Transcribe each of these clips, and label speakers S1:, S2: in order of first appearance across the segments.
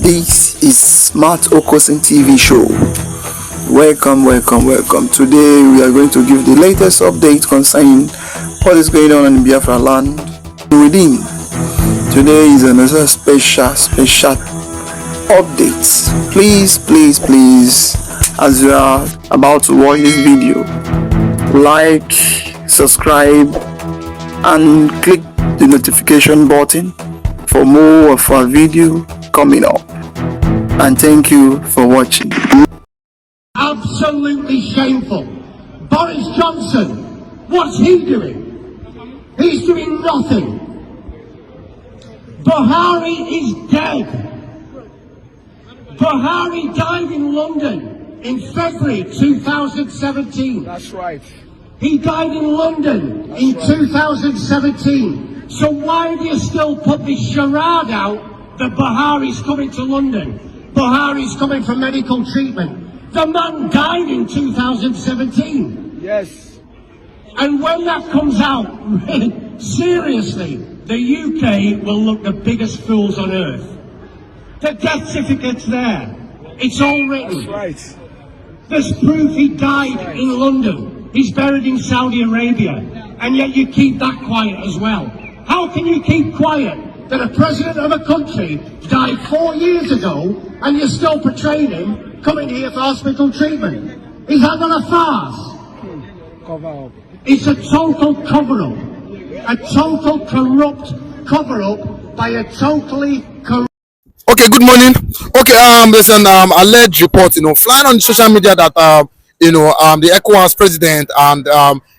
S1: This is Smart Okoson TV show. Welcome. Today we are going to give the latest update concerning what is going on in Biafra land within. Today is another special update. Please, as you are about to watch this video, like, subscribe, and click the notification button for more of our video coming up. And thank you for watching.
S2: Absolutely shameful. Boris Johnson, what's he doing? He's doing nothing. Buhari is dead. Buhari died in London in February 2017.
S3: That's right.
S2: He died in London in 2017. So why do you still put this charade out that Buhari's coming to London? Buhari's coming for medical treatment. The man died in 2017.
S3: Yes.
S2: And when that comes out, seriously, the UK will look the biggest fools on earth. The death certificate's there. It's all written.
S3: That's right.
S2: There's proof he died in London. He's buried in Saudi Arabia. And yet you keep that quiet as well. How can you keep quiet that a president of a country died 4 years ago and you're still portraying him coming here for hospital treatment? Is that not a farce?
S3: Coverup.
S2: It's a total cover-up. A total corrupt cover-up by a totally corrupt...
S4: Okay, good morning. Okay, there's an alleged report, flying on social media that, the ECOWAS president and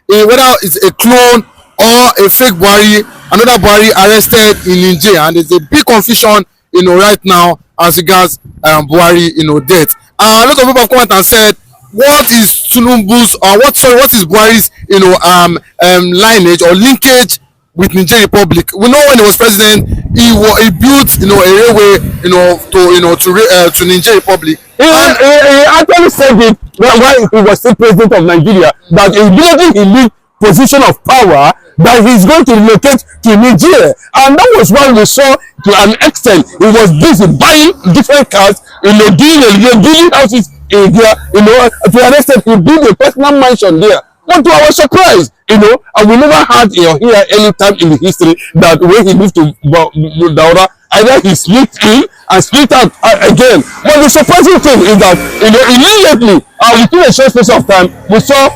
S4: whether it's a clone or a fake Buhari, another Buhari arrested in Nigeria, and there's a big confusion, right now as regards Buhari, death. A lot of people have come out and said, what is Tinubu's or what is Buhari's, lineage or linkage with Nigerian Republic? We know when he was president, he built, a railway, to Nigerian Republic.
S5: He actually said it while he was still president of Nigeria, that immediately he leave position of power, that he's going to relocate to Nigeria. And that was why we saw to an extent he was busy buying different cars, building houses in there, to an extent he built a personal mansion there. But to our surprise, and we never had here any time in the history that when he moved to Daura, either he split in and split out again. But the surprising thing is that immediately within a short space of time, we saw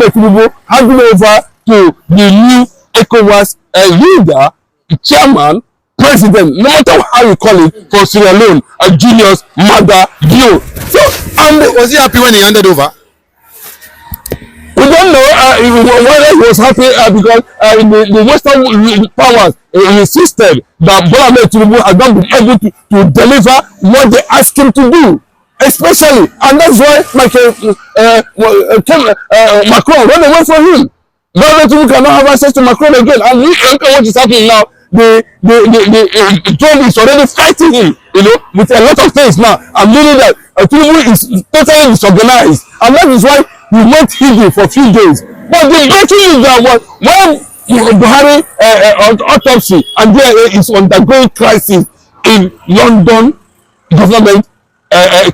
S5: Tinubu handing over to the new ECOWAS leader, chairman, president, no matter how you call it, for Sierra Leone, Julius Maada Bio. So, and
S4: was he happy when he handed over?
S5: We don't know whether he was happy because the Western powers insisted that Bola Tinubu has not been able to deliver what they asked him to do, especially, and that's why Macron ran away from him. Bola Tinubu cannot have access to Macron again, and look at what is happening now. The Trump is already fighting him, with a lot of things now. I'm meaning that Tinubu is totally disorganized, and that is why he went hidden for a few days. But the breaking is that when Buhari autopsy and there is undergoing crisis in London government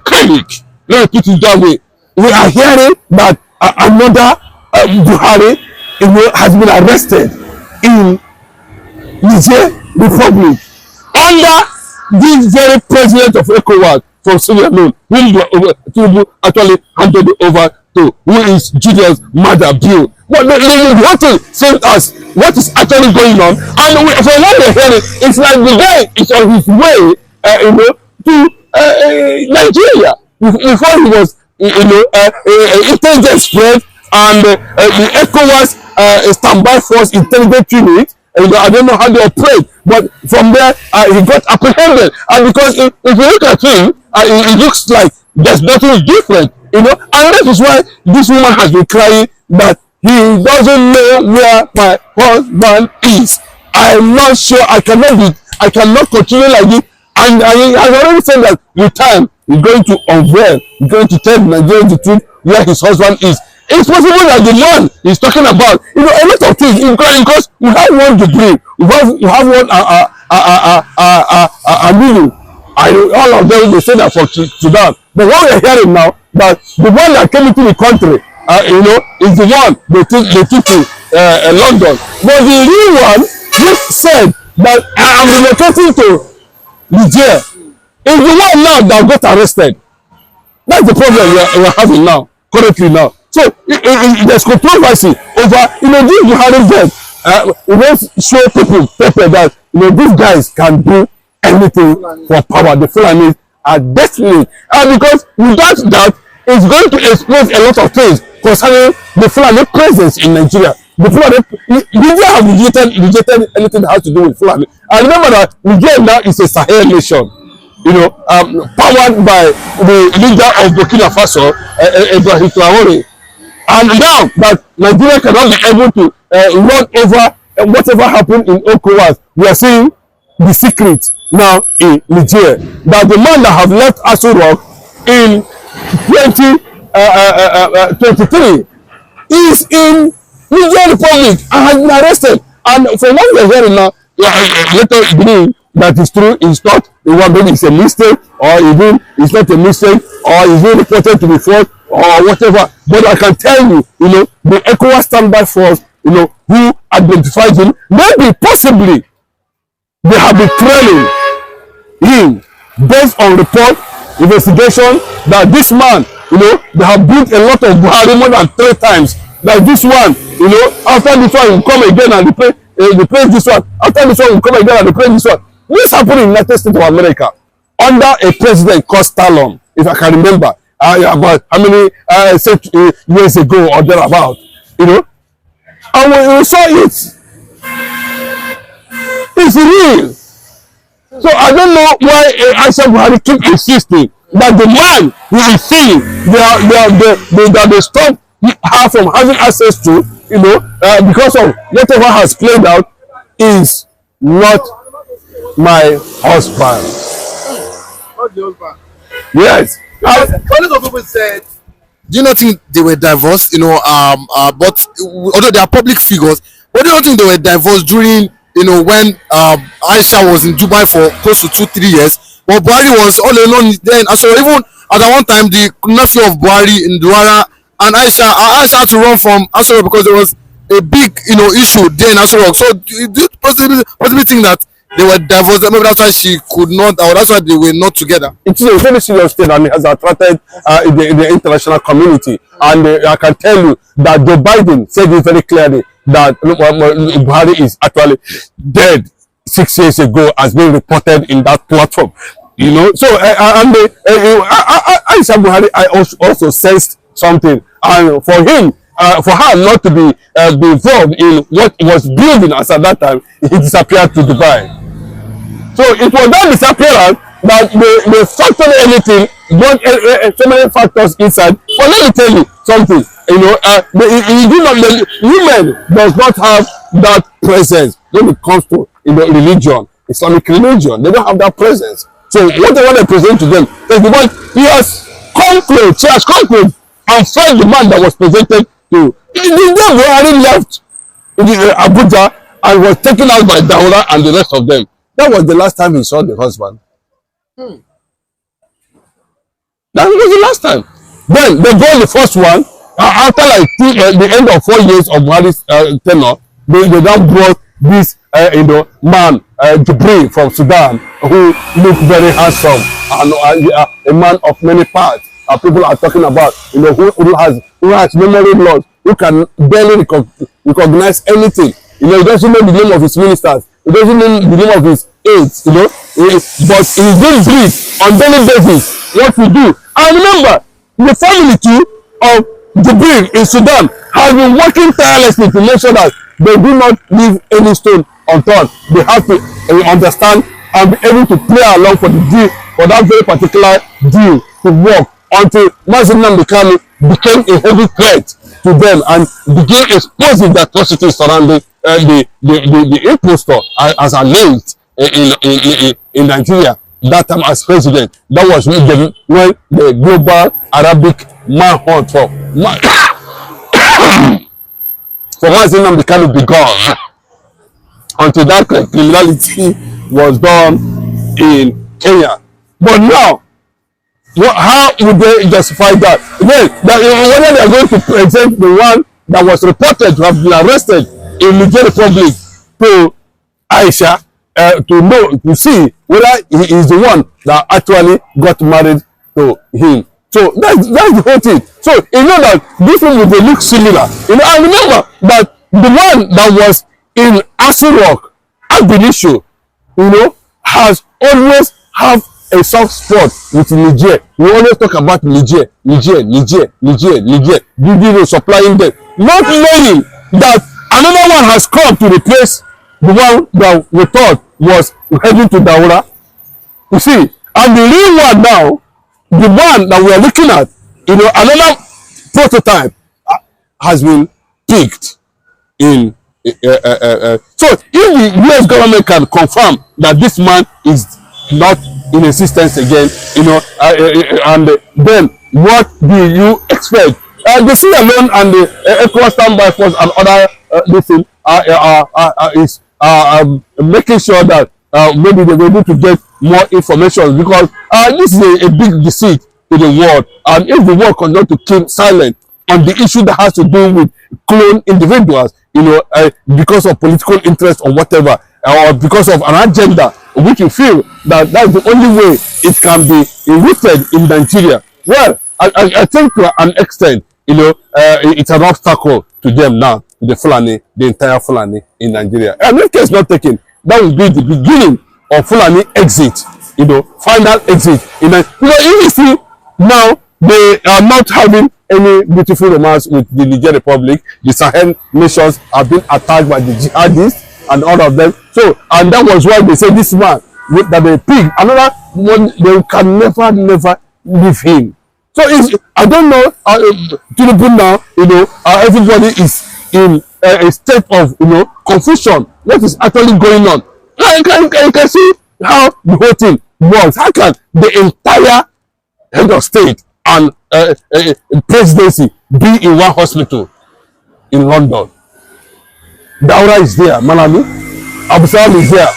S5: clinic, let me put it that way, we are hearing that another Buhari has been arrested in Niger Republic under this very president of ECOWAS from Sierra Leone, whom Tinubu actually handed over to, who is Julius Maada Bio. But the want to say us what is actually going on, and from what we're hearing, it's like the guy is on his way, to Nigeria before he was, intelligence spread, and the ECOWAS standby force intelligence unit. I don't know how they operate, but from there he got apprehended, and because if you look at him, it looks like there's nothing different, and that is why this woman has been crying that he doesn't know where my husband is. I'm not sure. I cannot continue like this, and I have already said that with time he's going to unveil, he's going to tell Nigerians the truth where his husband is. It's possible that the man is talking about, a lot of things, because we have one degree, we have one meaning, all of them they say that for Sudan. But what we are hearing now, that the one that came into the country, is the one they took to London. But the real one, which said that I am relocating to Niger, is the one now that got arrested. That's the problem we are having now, currently now. So there's controversy over, this Buhari death. We don't show people that, these guys can do anything for power. The Fulanis are desperate. Because without that, it's going to expose a lot of things concerning the Fulani presence in Nigeria. The Fulani, Nigeria have rejected anything that has to do with Fulani. And remember that Nigeria now is a Sahel nation. Powered by the leader of Burkina Faso, Ibrahim Traore. And now that Nigeria cannot be able to run over whatever happened in ECOWAS, we are seeing the secret now in Nigeria. That the man that have left Aso Rock in 2023 is in Nigeria Republic and has been arrested. And from what we are hearing now, let us believe that is true, it's not the one, maybe it's a mistake, or even it's not a mistake, or it's being reported to be false, or whatever. But I can tell you, the ECOWAS standby force, who identified him, maybe possibly they have been trailing him based on report, investigation, that this man, they have built a lot of Buhari more than 3 times. That this one, after this one will come again and they praise this one. After this one will come again and they praise this one. This happened in the United States of America under a president called Stallone, if I can remember, about how many years ago or thereabout, and when we saw it, it's real. So I don't know why Aisha Buhari keep insisting that the man who is saying they stop her from having access to, because of whatever has played out, is not my husband.
S4: Not the husband.
S5: Yes.
S4: One of the people said, do you not think they were divorced? But although they are public figures, but do you not think they were divorced during, when Aisha was in Dubai for close to 2-3 years? But Buhari was all alone then. So even at one time, the nephew of Buhari in Douala and Aisha had to run from Asoro because there was a big, issue there in Asoro. So do you possibly think that they were divorced? Maybe that's why she could not, or that's why they were not together.
S5: It's a very serious thing, and it has attracted the international community. And I can tell you that Joe Biden said it very clearly that Buhari is actually dead 6 years ago, as being reported in that platform. So Aisha Buhari, I also sensed something, and for him, for her not to be involved in what was building as at that time, he disappeared to Dubai. So it was that disappearance that they factored anything, brought so many factors inside. But let me tell you something, women does not have that presence when it comes to religion, Islamic religion. They don't have that presence. So whatever they present to them, he has concluded, she has concluded and find the man that was presented to. The day Buhari left Abuja and was taken out by Daura and the rest of them. That was the last time he saw the husband. That was the last time. Then they got the first one. After the end of 4 years of Buhari's tenure, they now brought this man, Jibril from Sudan, who looked very handsome and a man of many parts. People are talking about, who has memory loss, who can barely recognize anything. He doesn't know the name of his ministers. He doesn't know the name of his aides. But he's doing brief on daily basis what we do. And remember, the family too of Jibril in Sudan has been working tirelessly to make sure that they do not leave any stone unturned. They have to understand and be able to play along for the deal, for that very particular deal to work, until Mazin became a heavy threat to them and began exposing the atrocities surrounding the impostor as alleged in Nigeria that time as president. That was when the global Arabic manhunt for Mazin became begun, until that criminality was done in Kenya. But now, how would they justify that? Again, whether they are going to present the one that was reported to have been arrested in Niger Republic to Aisha to see whether he is the one that actually got married to him. So that's the whole thing. So you know that this one will look similar. You know, I remember that the one that was in Asu Rock, agitation, you know, has always have a soft spot with Niger. We always talk about Niger, supplying them, not knowing that another one has come to replace the one that we thought was heading to Daura. You see, and the real one now, the one that we are looking at, you know, another prototype has been picked in. So if the US government can confirm that this man is not in existence again, you know, and then what do you expect? The Sierra Leone and the ECOWAS standby force and other listen is making sure that maybe they will be able to get more information, because this is a big deceit to the world, and if the world continue to keep silent on the issue that has to do with clone individuals, you know, because of political interest or whatever, or because of an agenda which you feel that that's the only way it can be rooted in Nigeria, well, I think to an extent, you know, it's an obstacle to them now, the Fulani, the entire Fulani in Nigeria. And if care is not taken, that will be the beginning of Fulani exit, you know, final exit. You know, you see now they are not having any beautiful romance with the Niger Republic. The Sahel nations have been attacked by the jihadists and all of them. So, and that was why they say this man that they pick another one, they can never leave him. So I don't know, Tinubu now, you know, everybody is in a state of, you know, confusion. What is actually going on? You can see how the whole thing works. How can the entire head of state and presidency be in one hospital in London? Daura is there, Malami, Abu Sabi is there.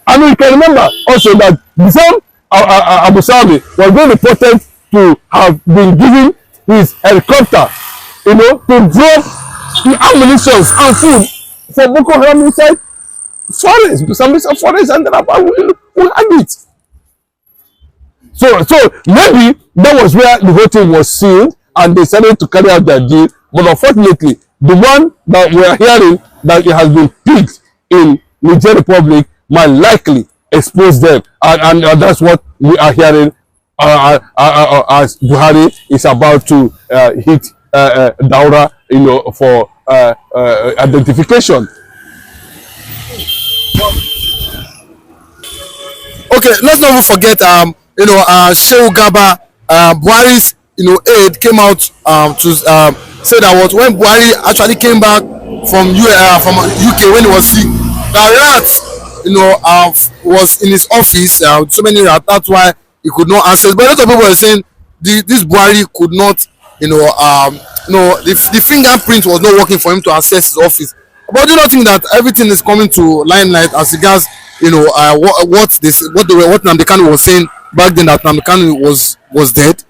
S5: And we can remember also that the same Abu Sabi was being reported to have been given his helicopter, you know, to drop the ammunition and food for Boko Haram inside forest, some forest, and then will have it. So maybe that was where the whole thing was sealed, and they started to carry out their deal. But unfortunately, the one that we are hearing that it has been picked in Niger Republic might likely expose them, and that's what we are hearing as Buhari is about to hit Daura, you know, for identification.
S4: Okay, let's not even forget, you know, Shehu Gaba, Buhari's, you know, aide came out to say that when Buhari actually came back from UK when he was sick, the rats, you know, was in his office, so many rats, that's why he could not access. But a lot of people were saying this Buhari could not, you know, the fingerprint was not working for him to access his office. But do you not think that everything is coming to limelight as regards, you know, what Nnamdi Kanu was saying back then, that Nnamdi Kanu was dead?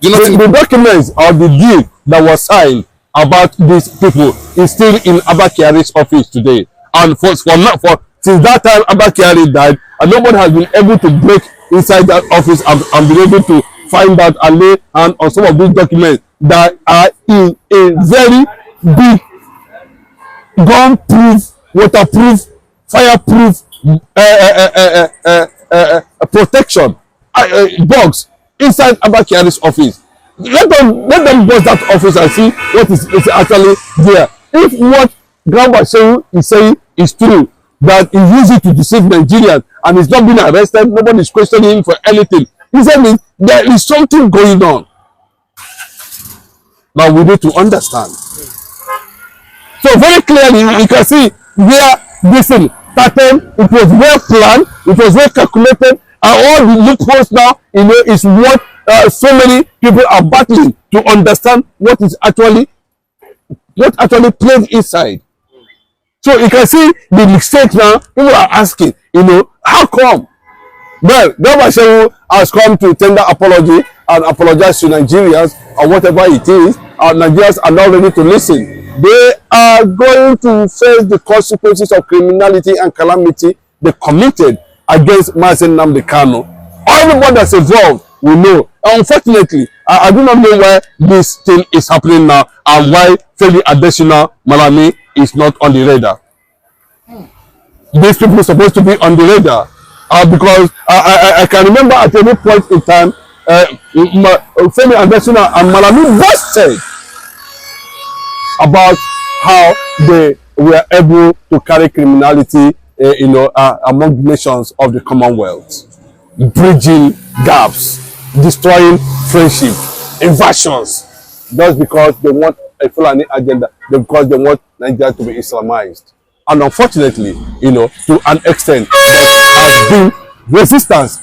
S4: Do you not think
S5: the documents of the deal that was signed about these people is still in Abba Kyari's office today, and since that time Abba Kyari died, and nobody has been able to break inside that office and be able to find out and lay hand on some of these documents that are in a very big gun-proof, waterproof, fireproof protection box inside Abba Kyari's office. Let them bust that office and see what is actually there. If what Grandma Shehu is saying is true, that he used it to deceive Nigerians and he's not being arrested, nobody is questioning him for anything, he said there is something going on. But we need to understand. So very clearly you can see where this thing started. It was well planned, it was well calculated, and all the loopholes now, you know, is what so many people are battling to understand what actually played inside. So you can see the mistake now. People are asking, you know, how come Well, Governor has come to tender apology and apologize to Nigerians or whatever it is. Nigerians are not ready to listen. They are going to face the consequences of criminality and calamity they committed against Mazen Nnamdi Kanu. Everybody that's involved will know. Unfortunately, I do not know why this thing is happening now and why Femi Adesina Malami is not on the radar. These people are supposed to be on the radar because I can remember at any point in time, Femi Adesina and Malami both said about how they were able to carry criminality, among the nations of the Commonwealth, bridging gaps, destroying friendship, invasions, just because they want a Fulani agenda, because they want Nigeria to be Islamized. And unfortunately, to an extent, there has been resistance,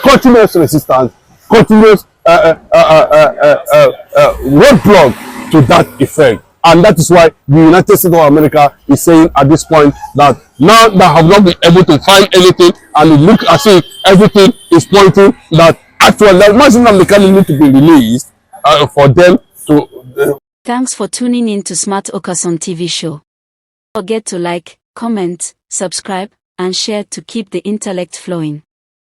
S5: continuous resistance, continuous roadblock to that effect. And that is why the United States of America is saying at this point that now they have not been able to find anything, and it looks as if everything is pointing that actually that Mazen Nnamdi Kanu need to be released for them to.
S3: Thanks for tuning in to Smart Okoson TV show. Don't forget to like, comment, subscribe, and share to keep the intellect flowing.